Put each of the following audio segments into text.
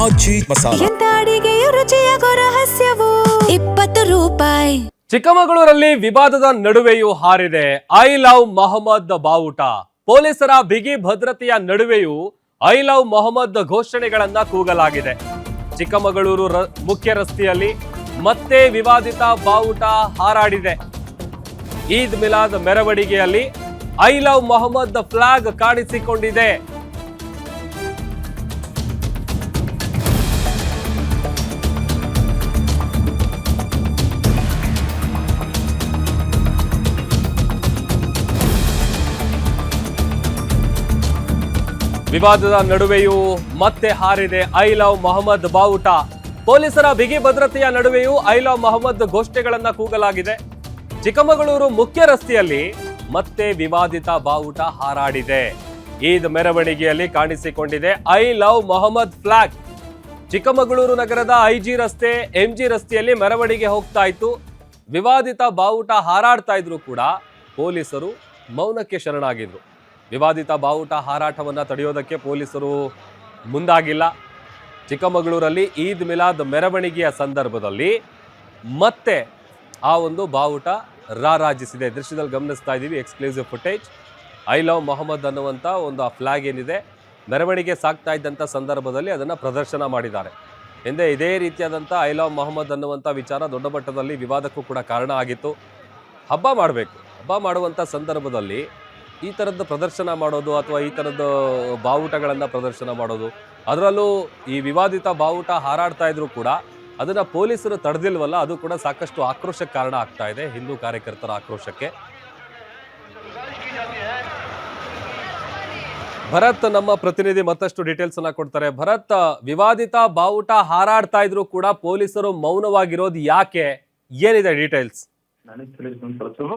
ಆಚಿ ಮಸಾಲ. ಎಂತ ಅಡಿಗೆಯ ರುಚಿಯಾಗೋ ರಹಸ್ಯವು 20 ರೂಪಾಯಿ. ಚಿಕ್ಕಮಗಳೂರಲ್ಲಿ ವಿವಾದದ ನಡುವೆಯೂ ಹಾರಿದೆ ಐ ಲವ್ ಮೊಹಮ್ಮದ್ ಬಾವುಟ. ಪೊಲೀಸರ ಬಿಗಿ ಭದ್ರತೆಯ ನಡುವೆಯೂ ಐ ಲವ್ ಮೊಹಮ್ಮದ್ ಘೋಷಣೆಗಳನ್ನ ಕೂಗಲಾಗಿದೆ. ಚಿಕ್ಕಮಗಳೂರು ಮುಖ್ಯ ರಸ್ತೆಯಲ್ಲಿ ಮತ್ತೆ ವಿವಾದಿತ ಬಾವುಟ ಹಾರಾಡಿದೆ. ಈದ್ ಮಿಲಾದ್ ಮೆರವಣಿಗೆಯಲ್ಲಿ ಐ ಲವ್ ಮೊಹಮ್ಮದ್ ಫ್ಲಾಗ್ ಕಾಣಿಸಿಕೊಂಡಿದೆ. ವಿವಾದದ ನಡುವೆಯೂ ಮತ್ತೆ ಹಾರಿದೆ ಐ ಲವ್ ಮೊಹಮ್ಮದ್ ಬಾವುಟ. ಪೊಲೀಸರ ಬಿಗಿ ಭದ್ರತೆಯ ನಡುವೆಯೂ ಐ ಲವ್ ಮೊಹಮ್ಮದ್ ಘೋಷಣೆಗಳನ್ನ ಕೂಗಲಾಗಿದೆ. ಚಿಕ್ಕಮಗಳೂರು ಮುಖ್ಯ ರಸ್ತೆಯಲ್ಲಿ ಮತ್ತೆ ವಿವಾದಿತ ಬಾವುಟ ಹಾರಾಡಿದೆ. ಈದ್ ಮೆರವಣಿಗೆಯಲ್ಲಿ ಕಾಣಿಸಿಕೊಂಡಿದೆ I love Mohammed flag. Chikkamagaluru ನಗರದ ಐಜಿ ರಸ್ತೆ ಎಂಜಿ ರಸ್ತೆಯಲ್ಲಿ ಮೆರವಣಿಗೆ ಹೋಗ್ತಾ ಇತ್ತು. ವಿವಾದಿತ ಬಾವುಟ ಹಾರಾಡ್ತಾ ಇದ್ರು ಕೂಡ ಪೊಲೀಸರು ಮೌನಕ್ಕೆ ಶರಣಾಗಿದ್ರು. ವಿವಾದಿತ ಬಾವುಟ ಹಾರಾಟವನ್ನು ತಡೆಯೋದಕ್ಕೆ ಪೊಲೀಸರು ಮುಂದಾಗಿಲ್ಲ. ಚಿಕ್ಕಮಗಳೂರಲ್ಲಿ ಈದ್ ಮಿಲಾದ್ ಮೆರವಣಿಗೆಯ ಸಂದರ್ಭದಲ್ಲಿ ಮತ್ತೆ ಆ ಒಂದು ಬಾವುಟ ರಾರಾಜಿಸಿದೆ. ದೃಶ್ಯದಲ್ಲಿ ಗಮನಿಸ್ತಾ ಇದ್ದೀವಿ, exclusive footage. I love Mohammed ಅನ್ನುವಂಥ ಒಂದು ಆ ಫ್ಲಾಗ್ ಏನಿದೆ, ಮೆರವಣಿಗೆ ಸಾಗ್ತಾ ಇದ್ದಂಥ ಸಂದರ್ಭದಲ್ಲಿ ಅದನ್ನು ಪ್ರದರ್ಶನ ಮಾಡಿದ್ದಾರೆ. ಹಿಂದೆ ಇದೇ ರೀತಿಯಾದಂಥ ಐ ಲವ್ ಮೊಹಮ್ಮದ್ ಅನ್ನುವಂಥ ವಿಚಾರ ದೊಡ್ಡ ಮಟ್ಟದಲ್ಲಿ ವಿವಾದಕ್ಕೂ ಕೂಡ ಕಾರಣ ಆಗಿತ್ತು. ಹಬ್ಬ ಮಾಡಬೇಕು, ಹಬ್ಬ ಮಾಡುವಂಥ ಸಂದರ್ಭದಲ್ಲಿ ಈ ಥರದ್ದು ಪ್ರದರ್ಶನ ಮಾಡೋದು ಅಥವಾ ಈ ಥರದ್ದು ಬಾವುಟಗಳನ್ನು ಪ್ರದರ್ಶನ ಮಾಡೋದು, ಅದರಲ್ಲೂ ಈ ವಿವಾದಿತ ಬಾವುಟ ಹಾರಾಡ್ತಾ ಇದ್ರು ಕೂಡ ಅದನ್ನು ಪೊಲೀಸರು ತಡೆದಿಲ್ವಲ್ಲ, ಅದು ಕೂಡ ಸಾಕಷ್ಟು ಆಕ್ರೋಶಕ್ಕೆ ಕಾರಣ ಆಗ್ತಾ ಇದೆ, ಹಿಂದೂ ಕಾರ್ಯಕರ್ತರ ಆಕ್ರೋಶಕ್ಕೆ. ಭರತ್ ನಮ್ಮ ಪ್ರತಿನಿಧಿ ಮತ್ತಷ್ಟು ಡೀಟೇಲ್ಸ್ ಅನ್ನ ಕೊಡ್ತಾರೆ. ಭರತ್, ವಿವಾದಿತ ಬಾವುಟ ಹಾರಾಡ್ತಾ ಇದ್ರು ಕೂಡ ಪೊಲೀಸರು ಮೌನವಾಗಿರೋದು ಯಾಕೆ, ಏನಿದೆ ಡೀಟೇಲ್ಸ್?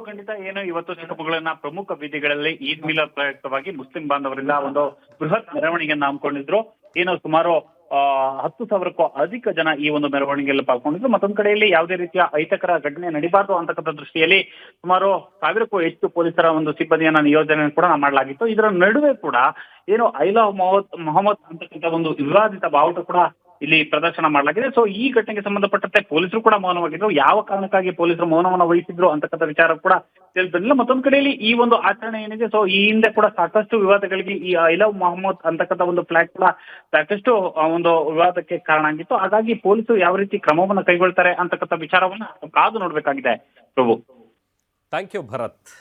ಖಂಡಿತ ಏನು ಇವತ್ತು ಚಿಕ್ಕಮಗಳೂರಿನ ಪ್ರಮುಖ ಬೀದಿಗಳಲ್ಲಿ ಈದ್ ಮಿಲಾದ್ ಪ್ರಯುಕ್ತವಾಗಿ ಮುಸ್ಲಿಂ ಬಾಂಧವರಿಂದ ಒಂದು ಬೃಹತ್ ಮೆರವಣಿಗೆಯನ್ನು ಹಮ್ಮಿಕೊಂಡಿದ್ರು. ಏನು ಸುಮಾರು 10,000ಕ್ಕೂ ಅಧಿಕ ಜನ ಈ ಒಂದು ಮೆರವಣಿಗೆಯಲ್ಲಿ ಪಾಲ್ಗೊಂಡಿದ್ರು. ಮತ್ತೊಂದು ಕಡೆಯಲ್ಲಿ ಯಾವುದೇ ರೀತಿಯ ಅಹಿತಕರ ಘಟನೆ ನಡೀಬಾರ್ದು ಅಂತಕ್ಕಂಥ ದೃಷ್ಟಿಯಲ್ಲಿ ಸುಮಾರು 1000ಕ್ಕೂ ಹೆಚ್ಚು ಪೊಲೀಸರ ಒಂದು ಸಿಬ್ಬಂದಿಯನ್ನ ನಿಯೋಜನೆ ಕೂಡ ಮಾಡಲಾಗಿತ್ತು. ಇದರ ನಡುವೆ ಕೂಡ ಏನು ಐ ಲವ್ ಮೊಹಮ್ಮದ್ ಅಂತಕ್ಕಂಥ ಒಂದು ವಿವಾದಿತ ಬಾವುಟ ಕೂಡ ಇಲ್ಲಿ ಪ್ರದರ್ಶನ ಮಾಡಲಾಗಿದೆ. ಸೊ ಈ ಘಟನೆಗೆ ಸಂಬಂಧಪಟ್ಟಂತೆ ಪೊಲೀಸರು ಕೂಡ ಮೌನವಾಗಿದ್ರು. ಯಾವ ಕಾರಣಕ್ಕಾಗಿ ಪೊಲೀಸರು ಮೌನವನ್ನು ವಹಿಸಿದ್ರು ಅಂತಕ್ಕಂಥ ವಿಚಾರ ಕೂಡ ತಿಳಿದಿಲ್ಲ. ಮತ್ತೊಂದು ಕಡೆಯಲ್ಲಿ ಈ ಒಂದು ಆಚರಣೆ ಏನಿದೆ, ಸೊ ಈ ಹಿಂದೆ ಕೂಡ ಸಾಕಷ್ಟು ವಿವಾದಗಳಿಗೆ ಈ ಐ ಲವ್ ಮೊಹಮ್ಮದ್ ಅಂತಕ್ಕಂಥ ಒಂದು ಫ್ಲಾಗ್ ಕೂಡ ಸಾಕಷ್ಟು ಒಂದು ವಿವಾದಕ್ಕೆ ಕಾರಣ ಆಗಿತ್ತು. ಹಾಗಾಗಿ ಪೊಲೀಸರು ಯಾವ ರೀತಿ ಕ್ರಮವನ್ನು ಕೈಗೊಳ್ತಾರೆ ಅಂತಕ್ಕಂಥ ವಿಚಾರವನ್ನ ಕಾದು ನೋಡ್ಬೇಕಾಗಿದೆ. ಪ್ರಭು, ಥ್ಯಾಂಕ್ ಯು ಭರತ್.